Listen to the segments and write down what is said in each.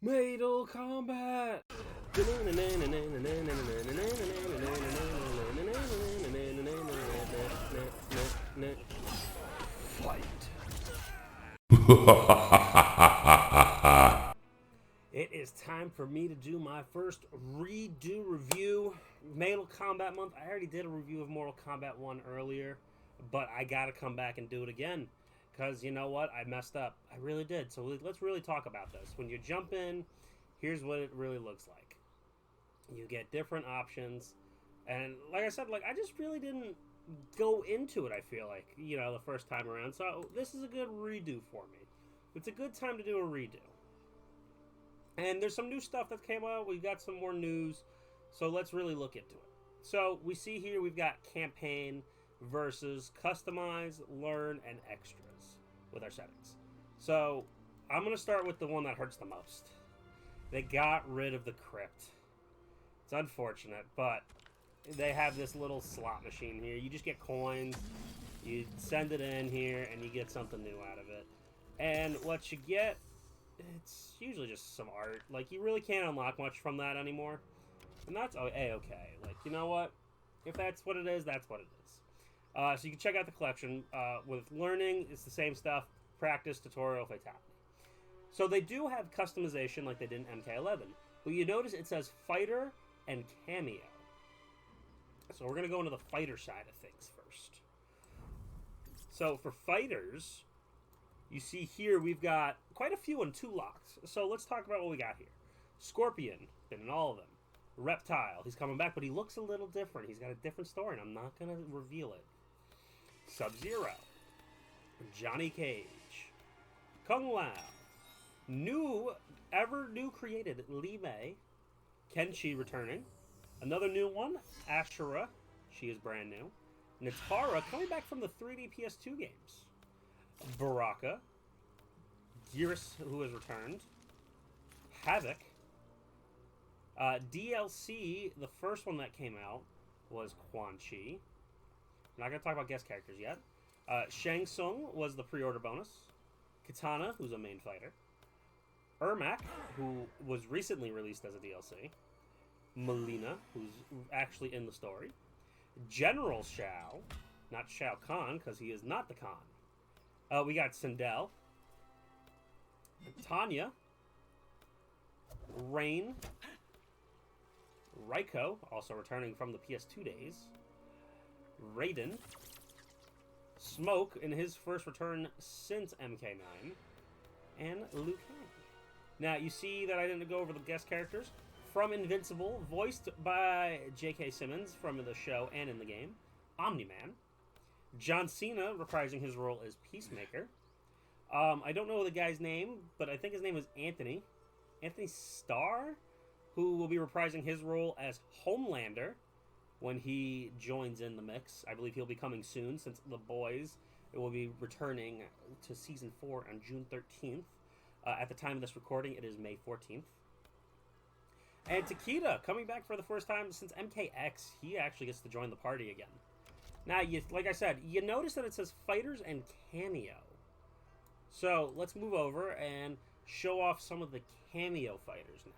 Mortal Kombat. Fight. It is time for me to do my first redo review. Mortal Kombat month. I already did a review of Mortal Kombat 1 earlier, but I gotta come back and do it again. Because you know what? I messed up. I really did. So let's really talk about this. When you jump in, here's what it really looks like. You get different options. And like I said, I just really didn't go into it, I feel like, the first time around. So this is a good redo for me. It's a good time to do a redo. And there's some new stuff that came out. We've got some more news. So let's really look into it. So we see here we've got campaign versus customize, learn, and extras with our settings. So I'm going to start with the one that hurts the most. They got rid of the crypt. It's unfortunate, but they have this little slot machine here. You just get coins, you send it in here, and you get something new out of it. And what you get, it's usually just some art. You really can't unlock much from that anymore. And that's okay. You know what? If that's what it is, that's what it is. So you can check out the collection. With learning, it's the same stuff. Practice, tutorial, fatality. So they do have customization like they did in MK11. But you notice it says fighter and cameo. So we're going to go into the fighter side of things first. So for fighters, you see here we've got quite a few in 2 locks. So let's talk about what we got here. Scorpion, been in all of them. Reptile, he's coming back, but he looks a little different. He's got a different story, and I'm not going to reveal it. Sub-Zero, Johnny Cage, Kung Lao, new created Li Mei, Kenshi returning, another new one, Ashura, she is brand new, Nitara coming back from the 3D PS2 games, Baraka, Geras, who has returned, Havoc, DLC, the first one that came out was Quan Chi. I'm not going to talk about guest characters yet. Shang Tsung was the pre-order bonus. Kitana, who's a main fighter. Ermac, who was recently released as a DLC. Melina, who's actually in the story. General Shao, not Shao Kahn, because he is not the Khan. We got Sindel. Tanya. Rain. Raiko, also returning from the PS2 days. Raiden. Smoke in his first return since MK9. And Liu Kang. Now, you see that I didn't go over the guest characters. From Invincible, voiced by J.K. Simmons from the show and in the game. Omni-Man. John Cena reprising his role as Peacemaker. I don't know the guy's name, but I think his name is Anthony. Anthony Starr, who will be reprising his role as Homelander when he joins in the mix. I believe he'll be coming soon, since The Boys will be returning to Season 4 on June 13th. At the time of this recording, it is May 14th. And Takeda, coming back for the first time since MKX, he actually gets to join the party again. Now, like I said, you notice that it says Fighters and Cameo. So, let's move over and show off some of the Cameo fighters now.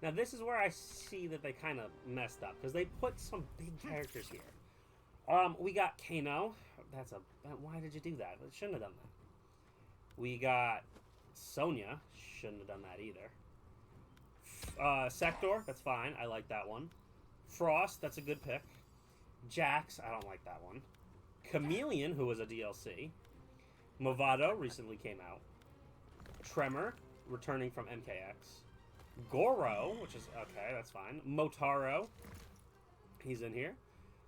Now, this is where I see that they kind of messed up, because they put some big characters here. We got Kano. Why did you do that? It shouldn't have done that. We got Sonya. Shouldn't have done that either. Sector, that's fine. I like that one. Frost, that's a good pick. Jax, I don't like that one. Chameleon, who was a DLC. Movado recently came out. Tremor, returning from MKX. Goro, which is okay, that's fine. Motaro, he's in here.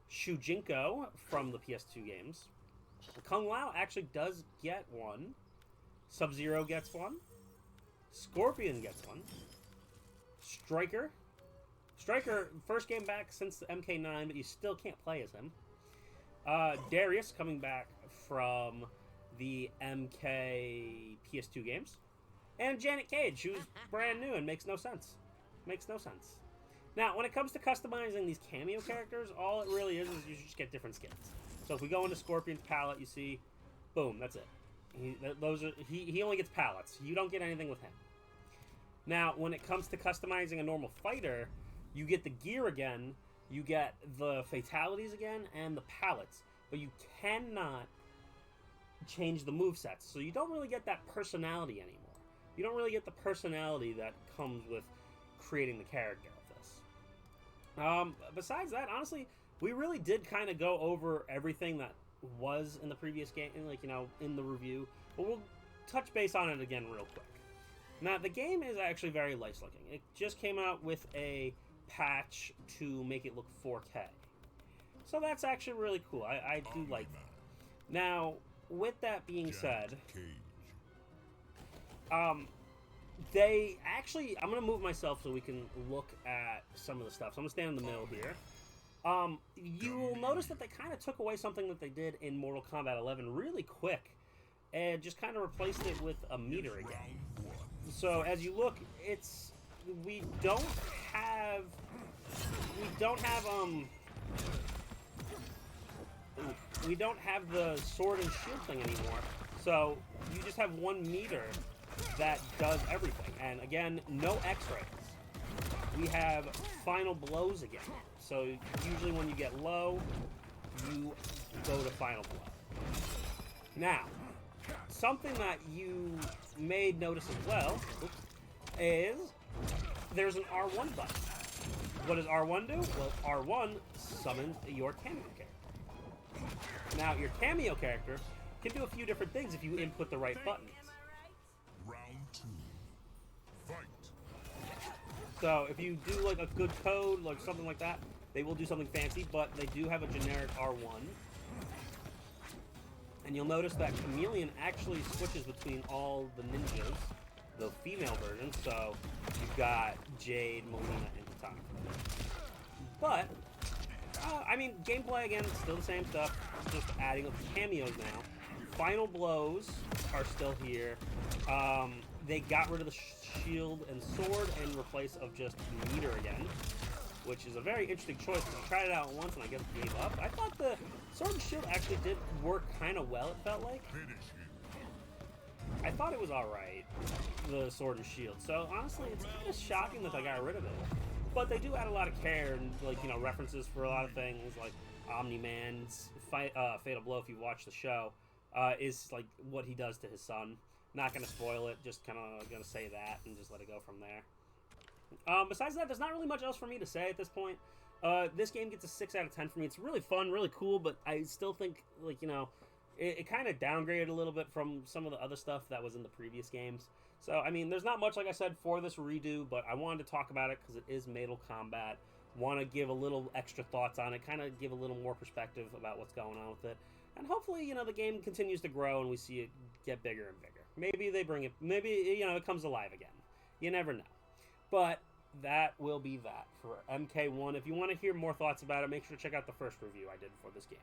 Shujinko from the PS2 games. Kung Lao actually does get one. Sub-Zero gets one. Scorpion gets one. Striker, first game back since the MK9, but you still can't play as him. Darius coming back from the MK PS2 games. And Janet Cage, who's brand new and makes no sense. Now, when it comes to customizing these cameo characters, all it really is you just get different skins. So if we go into Scorpion's palette, you see, boom, that's it. He only gets pallets. You don't get anything with him. Now, when it comes to customizing a normal fighter, you get the gear again, you get the fatalities again, and the pallets. But you cannot change the movesets, so you don't really get that personality anymore. You don't really get the personality that comes with creating the character of this. Besides that, honestly, we really did kind of go over everything that was in the previous game, like, you know, in the review. But we'll touch base on it again real quick. Now, the game is actually very nice looking. It just came out with a patch to make it look 4K. So that's actually really cool. I do like that. Now, with that being said, they actually... I'm going to move myself so we can look at some of the stuff. So I'm going to stand in the middle here. You'll notice that they kind of took away something that they did in Mortal Kombat 11 really quick. And just kind of replaced it with a meter again. So as you look, it's... We don't have the sword and shield thing anymore. So you just have one meter that does everything. And again, no X-rays. We have final blows again. So usually when you get low, you go to final blow. Now, something that you may notice as well is there's an R1 button. What does R1 do? Well, R1 summons your cameo character. Now, your cameo character can do a few different things if you input the right buttons. Round 2. Fight. So, if you do like a good code, like something like that, they will do something fancy, but they do have a generic R1. And you'll notice that Chameleon actually switches between all the ninjas, the female version, so you've got Jade, Melina, and Katana. But, I mean, gameplay, again, still the same stuff, just adding up the cameos now. Final blows are still here. They got rid of the shield and sword in replace of just meter again, which is a very interesting choice, because I tried it out once and I guess gave up. I thought the sword and shield actually did work kind of well, it felt like. I thought it was alright, the sword and shield. So, honestly, it's kind of shocking that they got rid of it. But they do add a lot of care and, like, you know, references for a lot of things, like Omni-Man's Fatal Blow, if you watch the show, is, like, what he does to his son. Not going to spoil it, just kind of going to say that and just let it go from there. Besides that, there's not really much else for me to say at this point. This game gets a 6 out of 10 for me. It's really fun, really cool, but I still think, like, you know, it kind of downgraded a little bit from some of the other stuff that was in the previous games. So, I mean, there's not much, like I said, for this redo, but I wanted to talk about it because it is Mortal Kombat. Want to give a little extra thoughts on it, kind of give a little more perspective about what's going on with it. And hopefully, you know, the game continues to grow and we see it get bigger and bigger. Maybe they bring it, maybe, you know, it comes alive again. You never know. But that will be that for MK1. If you want to hear more thoughts about it, make sure to check out the first review I did for this game.